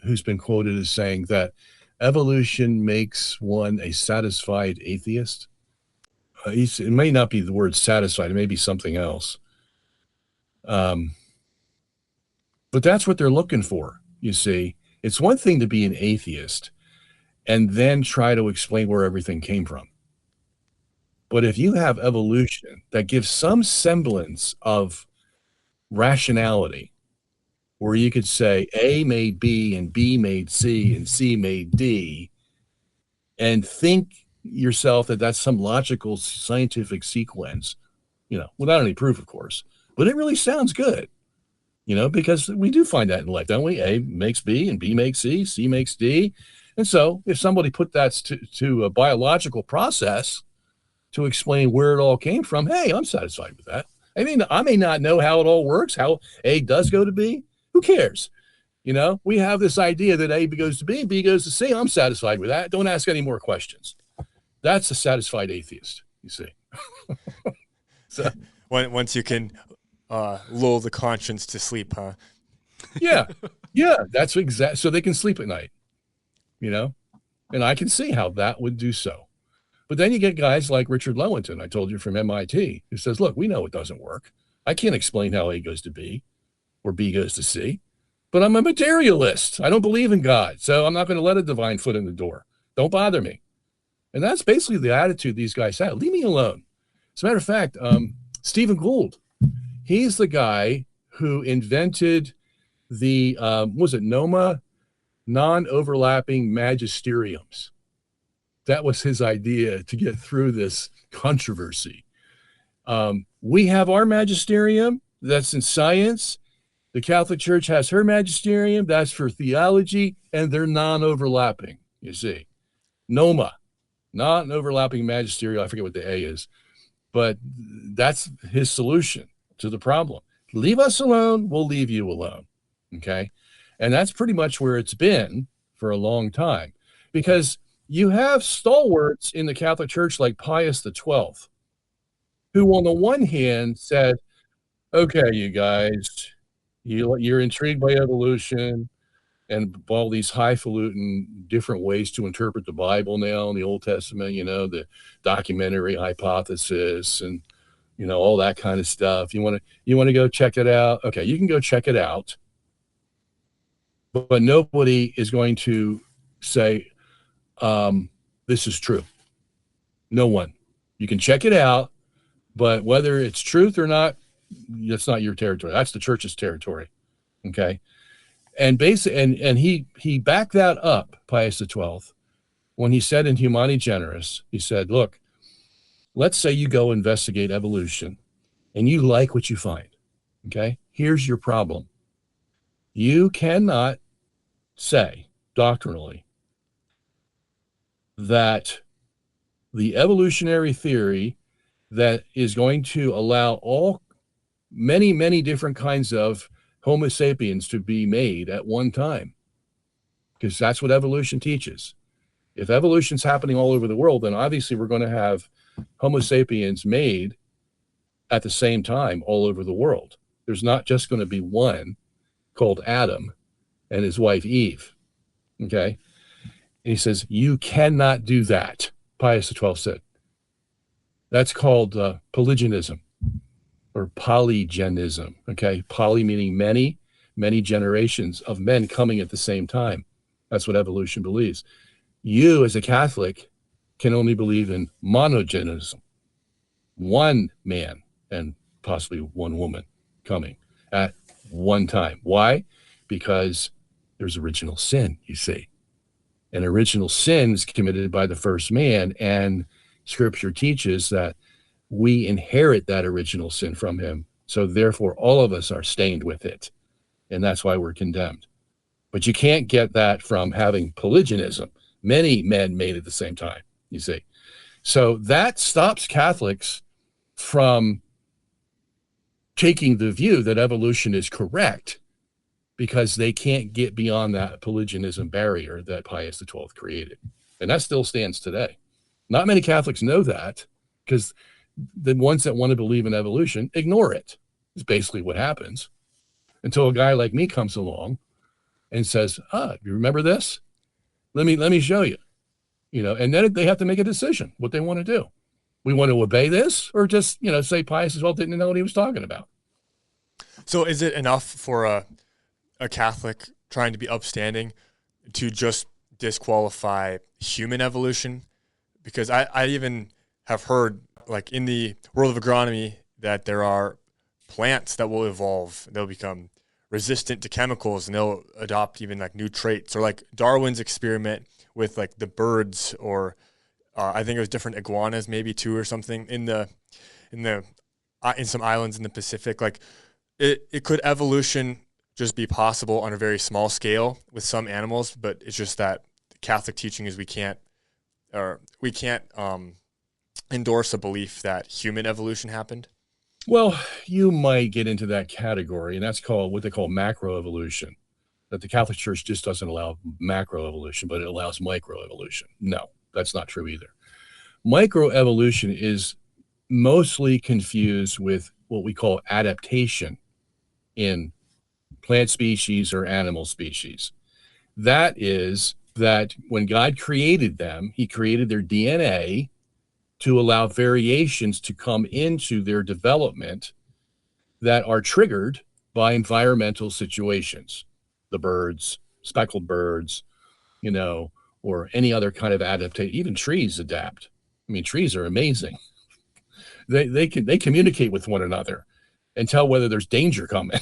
Speaker 4: who's been quoted as saying that evolution makes one a satisfied atheist? It may not be the word satisfied. It may be something else. But that's what they're looking for, you see. It's one thing to be an atheist and then try to explain where everything came from. But if you have evolution that gives some semblance of rationality, where you could say A made B and B made C and C made D, and think yourself that that's some logical scientific sequence, without any proof, of course, but it really sounds good, because we do find that in life, don't we? A makes B and B makes C, C makes D. And so if somebody put that to a biological process to explain where it all came from, hey, I'm satisfied with that. I mean, I may not know how it all works, how A does go to B. Who cares? We have this idea that A goes to B, B goes to C. I'm satisfied with that. Don't ask any more questions. That's a satisfied atheist, you see. So,
Speaker 3: once you can lull the conscience to sleep, huh?
Speaker 4: Yeah, that's exact. So they can sleep at night, and I can see how that would do so. But then you get guys like Richard Lewontin, I told you, from MIT, who says, look, we know it doesn't work. I can't explain how A goes to B or B goes to C, but I'm a materialist. I don't believe in God, so I'm not going to let a divine foot in the door. Don't bother me. And that's basically the attitude these guys have. Leave me alone. As a matter of fact, Stephen Gould, he's the guy who invented the, NOMA, non-overlapping magisteriums. That was his idea to get through this controversy. We have our magisterium, that's in science. The Catholic Church has her magisterium, that's for theology, and they're non-overlapping, you see. NOMA, non-overlapping magisterial, I forget what the A is, but that's his solution to the problem. Leave us alone, we'll leave you alone, okay? And that's pretty much where it's been for a long time, because you have stalwarts in the Catholic Church like Pius XII, who on the one hand said, okay, you guys, you're intrigued by evolution and all these highfalutin different ways to interpret the Bible now in the Old Testament, the documentary hypothesis and, all that kind of stuff. You want to go check it out? Okay, you can go check it out. But nobody is going to say, this is true. No one. You can check it out, but whether it's truth or not, that's not your territory. That's the church's territory. Okay. And he backed that up, Pius XII, when he said in Humani Generis, he said, look, let's say you go investigate evolution and you like what you find. Okay. Here's your problem. You cannot say doctrinally that the evolutionary theory that is going to allow many different kinds of Homo sapiens to be made at one time because that's what evolution teaches. If evolution's happening all over the world, then obviously we're going to have Homo sapiens made at the same time all over the world. There's not just going to be one called Adam and his wife Eve. Okay. And he says, you cannot do that, Pius XII said. That's called polygenism or polygenism. Okay. Poly meaning many, many generations of men coming at the same time. That's what evolution believes. You, as a Catholic, can only believe in monogenism, one man and possibly one woman coming at one time. Why? Because there's original sin, you see. And original sin is committed by the first man, and Scripture teaches that we inherit that original sin from him. So therefore, all of us are stained with it, and that's why we're condemned. But you can't get that from having polygenism, many men made at the same time, you see. So that stops Catholics from taking the view that evolution is correct, because they can't get beyond that polygenism barrier that Pius XII created. And that still stands today. Not many Catholics know that, because the ones that want to believe in evolution ignore it. It's basically what happens until a guy like me comes along and says, you remember this? Let me show you. And then they have to make a decision what they want to do. We want to obey this, or just, say Pius XII didn't know what he was talking about.
Speaker 3: So is it enough for a Catholic trying to be upstanding to just disqualify human evolution? Because I even have heard, like, in the world of agronomy, that there are plants that will evolve. They'll become resistant to chemicals, and they'll adopt even like new traits, or like Darwin's experiment with like the birds, or I think it was different iguanas maybe too, or something in some islands in the Pacific. Like it could evolution just be possible on a very small scale with some animals, but it's just that the Catholic teaching is we can't endorse a belief that human evolution happened.
Speaker 4: Well, you might get into that category, and that's called what they call macroevolution. That the Catholic Church just doesn't allow macroevolution, but it allows microevolution. No, that's not true either. Microevolution is mostly confused with what we call adaptation in plant species or animal species. That is that when God created them, he created their DNA to allow variations to come into their development that are triggered by environmental situations. The birds, speckled birds, or any other kind of adaptation. Even trees adapt. I mean, trees are amazing. They communicate with one another and tell whether there's danger coming.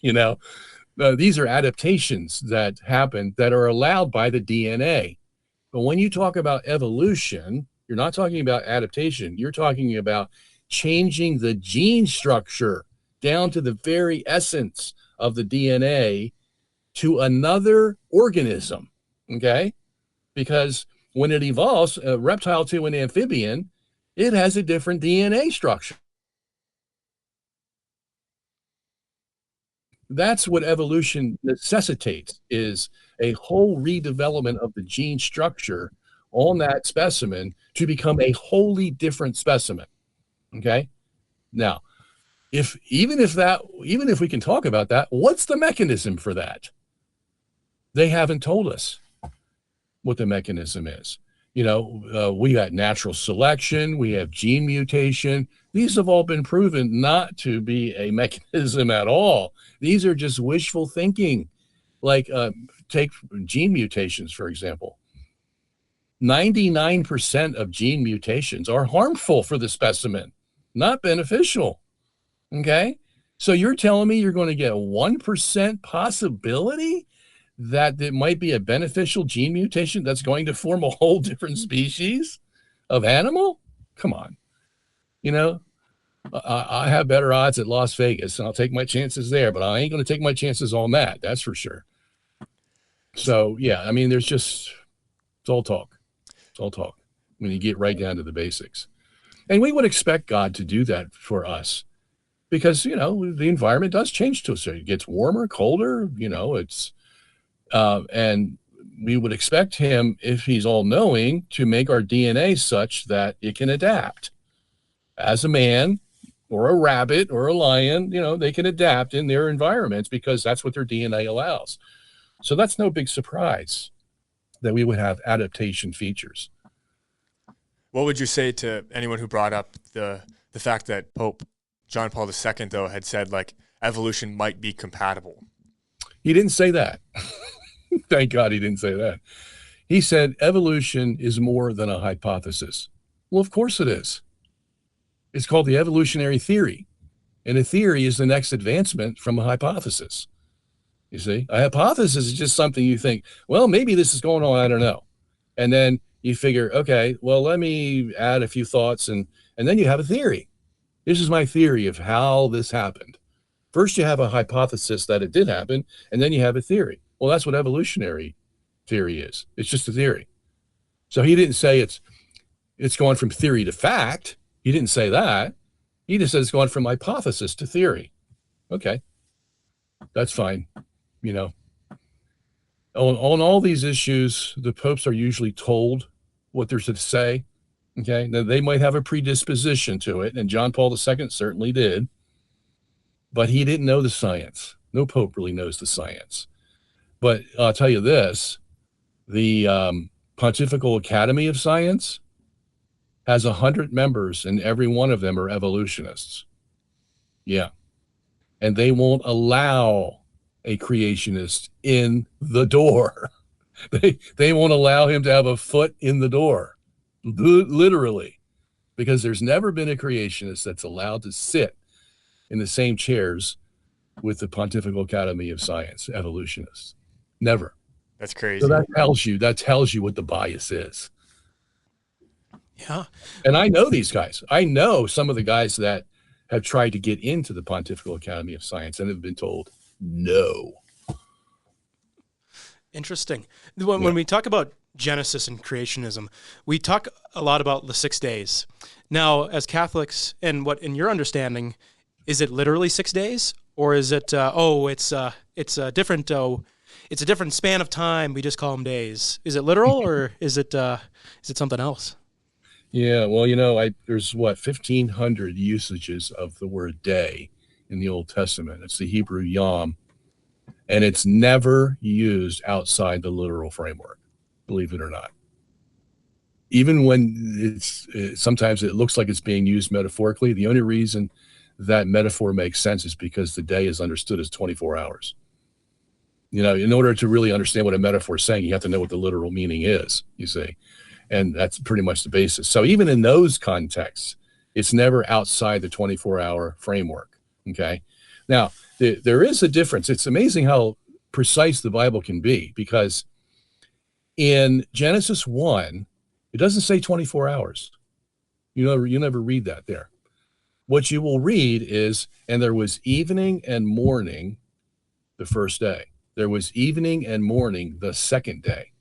Speaker 4: These are adaptations that happen that are allowed by the DNA. But when you talk about evolution, you're not talking about adaptation. You're talking about changing the gene structure down to the very essence of the DNA to another organism, okay? Because when it evolves, a reptile to an amphibian, it has a different DNA structure. That's what evolution necessitates, is a whole redevelopment of the gene structure on that specimen to become a wholly different specimen. Okay. Now, even if we can talk about that, what's the mechanism for that? They haven't told us what the mechanism is. We got natural selection, we have gene mutation. These have all been proven not to be a mechanism at all. These are just wishful thinking. Like take gene mutations, for example. 99% of gene mutations are harmful for the specimen, not beneficial. Okay? So you're telling me you're going to get a 1% possibility that it might be a beneficial gene mutation that's going to form a whole different species of animal? Come on. I have better odds at Las Vegas, and I'll take my chances there, but I ain't going to take my chances on that. That's for sure. So, yeah, I mean, it's all talk. It's all talk when you get right down to the basics. And we would expect God to do that for us because, the environment does change to us. It gets warmer, colder, and we would expect him, if he's all-knowing, to make our DNA such that it can adapt. As a man or a rabbit or a lion, they can adapt in their environments because that's what their DNA allows. So that's no big surprise that we would have adaptation features.
Speaker 3: What would you say to anyone who brought up the fact that Pope John Paul II, though, had said, like, evolution might be compatible?
Speaker 4: He didn't say that. Thank God he didn't say that. He said evolution is more than a hypothesis. Well, of course it is. It's called the evolutionary theory. And a theory is the next advancement from a hypothesis. You see, a hypothesis is just something you think, well, maybe this is going on, I don't know. And then you figure, okay, well, let me add a few thoughts, and then you have a theory. This is my theory of how this happened. First, you have a hypothesis that it did happen, and then you have a theory. Well, that's what evolutionary theory is. It's just a theory. So he didn't say it's going from theory to fact. He didn't say that. He just said it's going from hypothesis to theory. Okay, that's fine. On all these issues, the popes are usually told what they're to say. Okay, now they might have a predisposition to it, and John Paul II certainly did, but he didn't know the science. No pope really knows the science. But I'll tell you this, the Pontifical Academy of Science has 100 members, and every one of them are evolutionists. Yeah. And they won't allow a creationist in the door. They won't allow him to have a foot in the door, literally, because there's never been a creationist that's allowed to sit in the same chairs with the Pontifical Academy of Science evolutionists. Never.
Speaker 3: That's crazy.
Speaker 4: So that tells you what the bias is.
Speaker 2: Yeah.
Speaker 4: And I know these guys. I know some of the guys that have tried to get into the Pontifical Academy of Science and have been told no.
Speaker 2: Interesting. When we talk about Genesis and creationism, we talk a lot about the 6 days. Now, as Catholics, and what in your understanding, is it literally 6 days, or is it it's a different span of time? We just call them days. Is it literal, or is it something else?
Speaker 4: Yeah, well, there's 1,500 usages of the word day in the Old Testament. It's the Hebrew yom, and it's never used outside the literal framework, believe it or not. Even when sometimes it looks like it's being used metaphorically, the only reason that metaphor makes sense is because the day is understood as 24 hours. In order to really understand what a metaphor is saying, you have to know what the literal meaning is, you see. And that's pretty much the basis. So even in those contexts, it's never outside the 24-hour framework, okay? Now, there is a difference. It's amazing how precise the Bible can be, because in Genesis 1, it doesn't say 24 hours. You never read that there. What you will read is, and there was evening and morning the first day. There was evening and morning the second day,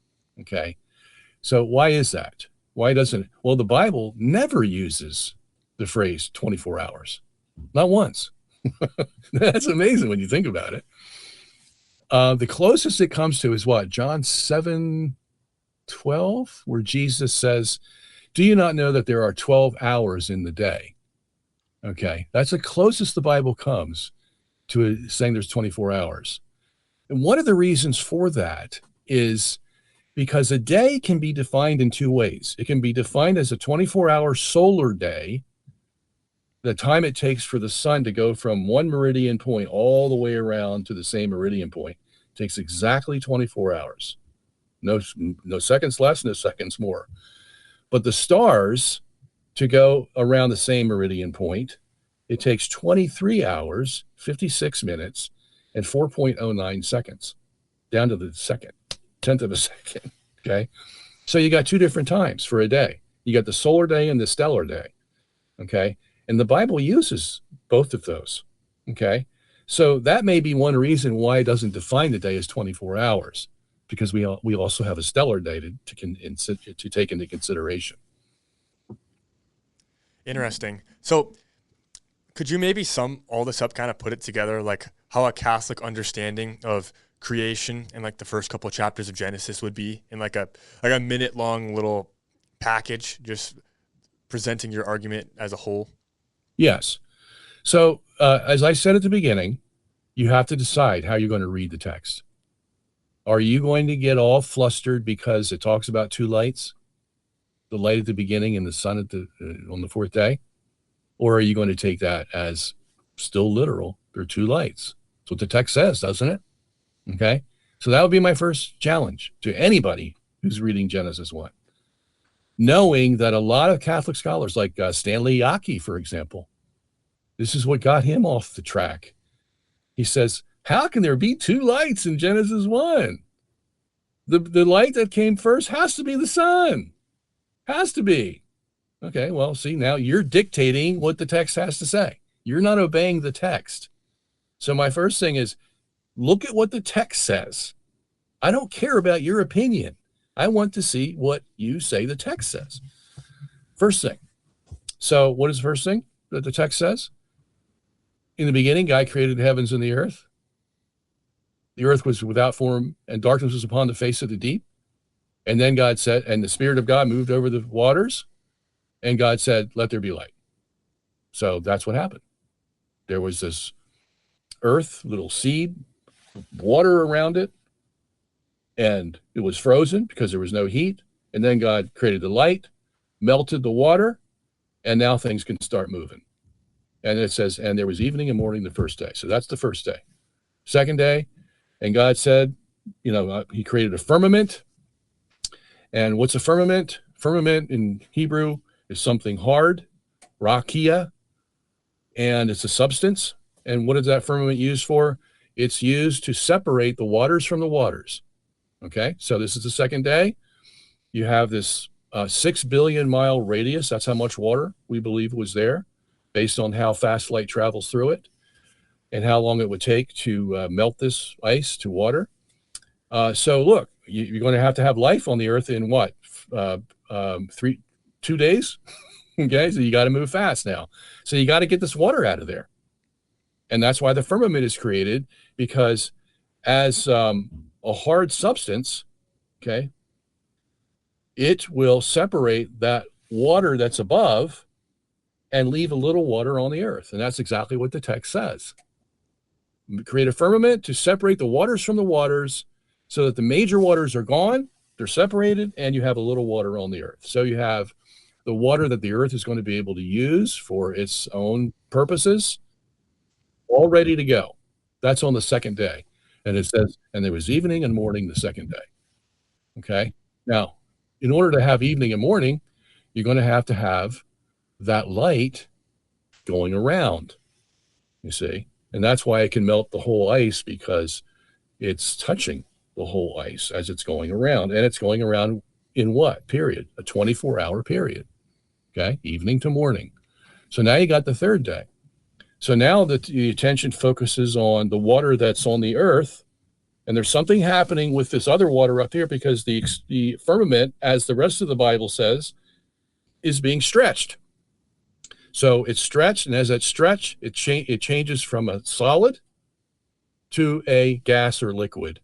Speaker 4: okay? So why is that? Why doesn't? Well, the Bible never uses the phrase 24 hours. Not once. That's amazing when you think about it. The closest it comes to is what? John 7:12, where Jesus says, do you not know that there are 12 hours in the day? Okay, that's the closest the Bible comes to saying there's 24 hours. And one of the reasons for that is because a day can be defined in two ways. It can be defined as a 24-hour solar day, the time it takes for the sun to go from one meridian point all the way around to the same meridian point. It takes exactly 24 hours. No seconds less, no seconds more. But the stars, to go around the same meridian point, it takes 23 hours, 56 minutes, and 4.09 seconds, down to the second, tenth of a second, okay? So you got two different times for a day. You got the solar day and the stellar day, okay? And the Bible uses both of those, okay? So that may be one reason why it doesn't define the day as 24 hours, because we also have a stellar day to take into consideration.
Speaker 3: Interesting. So could you maybe sum all this up, kind of put it together, like how a Catholic understanding of creation and like the first couple of chapters of Genesis would be in like a minute long little package, just presenting your argument as a whole?
Speaker 4: Yes. So as I said at the beginning, you have to decide how you're going to read the text. Are you going to get all flustered because it talks about two lights, the light at the beginning and the sun at on the fourth day? Or are you going to take that as still literal? There are two lights. That's what the text says, doesn't it? Okay. So that would be my first challenge to anybody who's reading Genesis 1. Knowing that a lot of Catholic scholars, like Stanley Yaki, for example, this is what got him off the track. He says, how can there be two lights in Genesis 1? The light that came first has to be the sun. Has to be. Okay, well, see, now you're dictating what the text has to say. You're not obeying the text. So my first thing is, look at what the text says. I don't care about your opinion. I want to see what you say the text says. First thing. So what is the first thing that the text says? In the beginning, God created the heavens and the earth. The earth was without form and darkness was upon the face of the deep. And then God said, and the Spirit of God moved over the waters. And God said, let there be light. So that's what happened. There was this earth, little seed, water around it, and it was frozen because there was no heat. And then God created the light, melted the water, and now things can start moving. And it says, and there was evening and morning the first day. So that's the first day. Second day, and God said, he created a firmament. And what's a firmament? Firmament in Hebrew is something hard, rakia, and it's a substance. And what is that firmament used for? It's used to separate the waters from the waters. Okay, so this is the second day. You have this 6 billion mile radius. That's how much water we believe was there, based on how fast light travels through it and how long it would take to melt this ice to water. So look, you're going to have life on the earth in what? 2 days? Okay, so you got to move fast now. So you got to get this water out of there. And that's why the firmament is created, because as a hard substance, okay, it will separate that water that's above and leave a little water on the earth. And that's exactly what the text says. Create a firmament to separate the waters from the waters so that the major waters are gone, they're separated, and you have a little water on the earth. So you have the water that the earth is going to be able to use for its own purposes, all ready to go. That's on the second day. And it says, and there was evening and morning the second day. Okay. Now, in order to have evening and morning, you're going to have that light going around, you see. And that's why it can melt the whole ice, because it's touching the whole ice as it's going around. And it's going around in what period? A 24-hour period. Okay. Evening to morning. So now you got the third day. So now that the attention focuses on the water that's on the earth, and there's something happening with this other water up here, because the firmament, as the rest of the Bible says, is being stretched. So it's stretched, and as that stretch, it changes from a solid to a gas or liquid,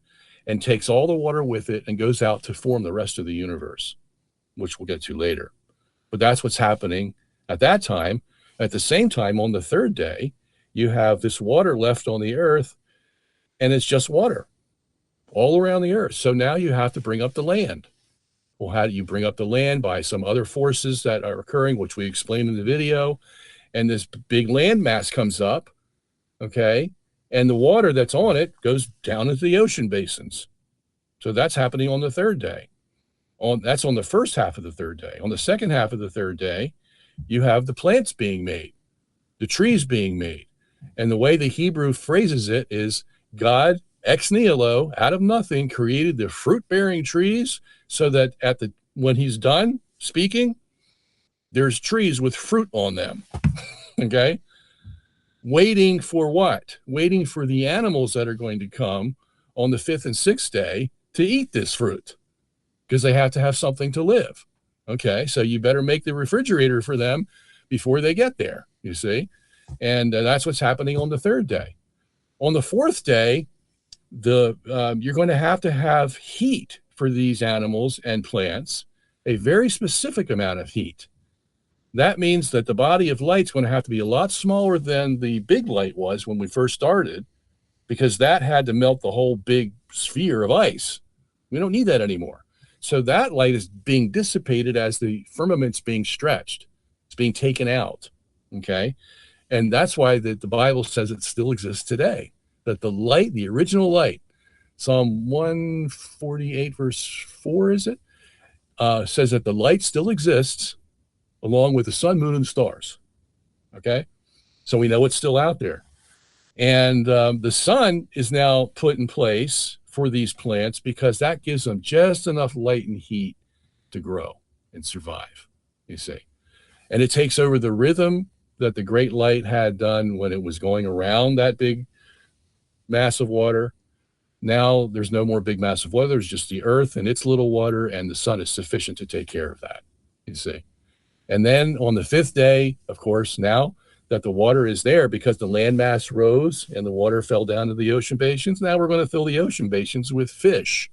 Speaker 4: and takes all the water with it and goes out to form the rest of the universe, which we'll get to later. But that's what's happening at that time. At the same time, on the third day, you have this water left on the earth, and it's just water all around the earth. So now you have to bring up the land. Well, how do you bring up the land? By some other forces that are occurring, which we explained in the video. And this big land mass comes up, okay? And the water that's on it goes down into the ocean basins. So that's happening on the third day. That's on the first half of the third day. On the second half of the third day, you have the plants being made, the trees being made. And the way the Hebrew phrases it is, God, ex nihilo, out of nothing, created the fruit-bearing trees, so that when he's done speaking, there's trees with fruit on them. Okay? Waiting for what? Waiting for the animals that are going to come on the fifth and sixth day to eat this fruit, because they have to have something to live. Okay, so you better make the refrigerator for them before they get there, you see? And that's what's happening on the third day. On the fourth day, you're going to have heat for these animals and plants, a very specific amount of heat. That means that the body of light is going to have to be a lot smaller than the big light was when we first started, because that had to melt the whole big sphere of ice. We don't need that anymore. So that light is being dissipated as the firmament's being stretched. It's being taken out, okay? And that's why the Bible says it still exists today, that the light, the original light, Psalm 148, verse 4, is it? Says that the light still exists along with the sun, moon, and stars, okay? So we know it's still out there. And the sun is now put in place for these plants because that gives them just enough light and heat to grow and survive, you see. And it takes over the rhythm that the great light had done when it was going around that big mass of water. Now there's no more big mass of water. There's just the earth and its little water, and the sun is sufficient to take care of that, you see. And then on the fifth day, of course, now that the water is there because the landmass rose and the water fell down to the ocean basins, now we're going to fill the ocean basins with fish.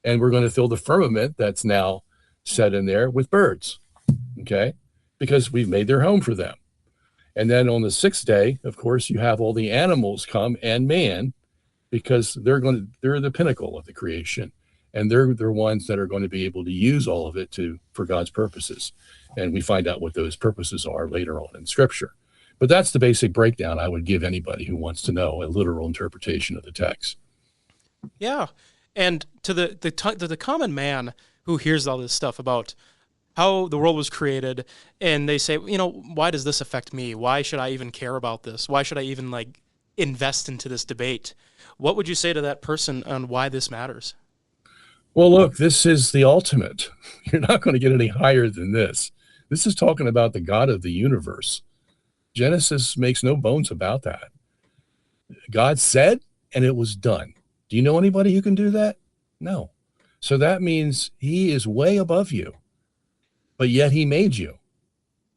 Speaker 4: And we're going to fill the firmament that's now set in there with birds, okay? Because we've made their home for them. And then on the sixth day, of course, you have all the animals come and man, because they're the pinnacle of the creation. And they're ones that are going to be able to use all of it for God's purposes. And we find out what those purposes are later on in Scripture. But that's the basic breakdown I would give anybody who wants to know a literal interpretation of the text.
Speaker 2: Yeah. And to the common man who hears all this stuff about how the world was created, and they say, why does this affect me? Why should I even care about this? Why should I even invest into this debate? What would you say to that person on why this matters?
Speaker 4: Well, look, this is the ultimate. You're not going to get any higher than this. This is talking about the God of the universe. Genesis makes no bones about that. God said, and it was done. Do you know anybody who can do that? No. So that means he is way above you, but yet he made you.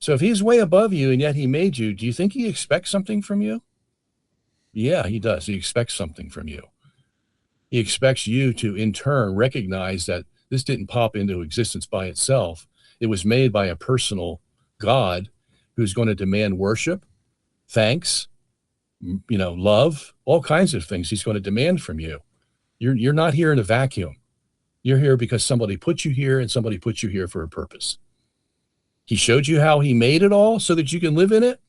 Speaker 4: So if he's way above you and yet he made you, do you think he expects something from you? Yeah, he does. He expects something from you. He expects you to, in turn, recognize that this didn't pop into existence by itself. It was made by a personal God who's going to demand worship, thanks, love, all kinds of things he's going to demand from you. You're not here in a vacuum. You're here because somebody put you here, and somebody put you here for a purpose. He showed you how he made it all so that you can live in it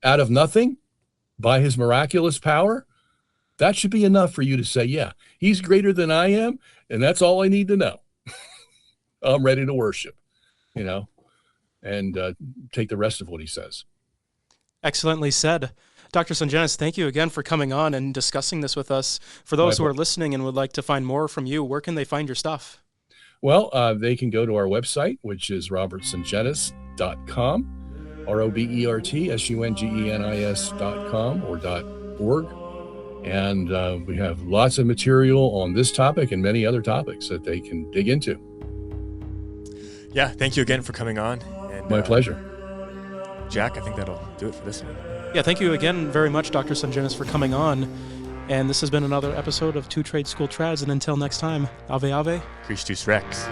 Speaker 4: out of nothing by his miraculous power. That should be enough for you to say, yeah, he's greater than I am, and that's all I need to know. I'm ready to worship, and take the rest of what he says.
Speaker 2: Excellently said. Dr. Sungenis, thank you again for coming on and discussing this with us. For those who are listening and would like to find more from you, where can they find your stuff?
Speaker 4: Well, they can go to our website, which is robertsungenis.com, robertsungenis.com or .org. And we have lots of material on this topic and many other topics that they can dig into.
Speaker 3: Yeah, thank you again for coming on. And,
Speaker 4: my pleasure.
Speaker 3: Jack, I think that'll do it for this one.
Speaker 2: Yeah, thank you again very much, Dr. Sungenis, for coming on. And this has been another episode of Two Trade School Trads. And until next time, Ave Ave.
Speaker 3: Christus Rex.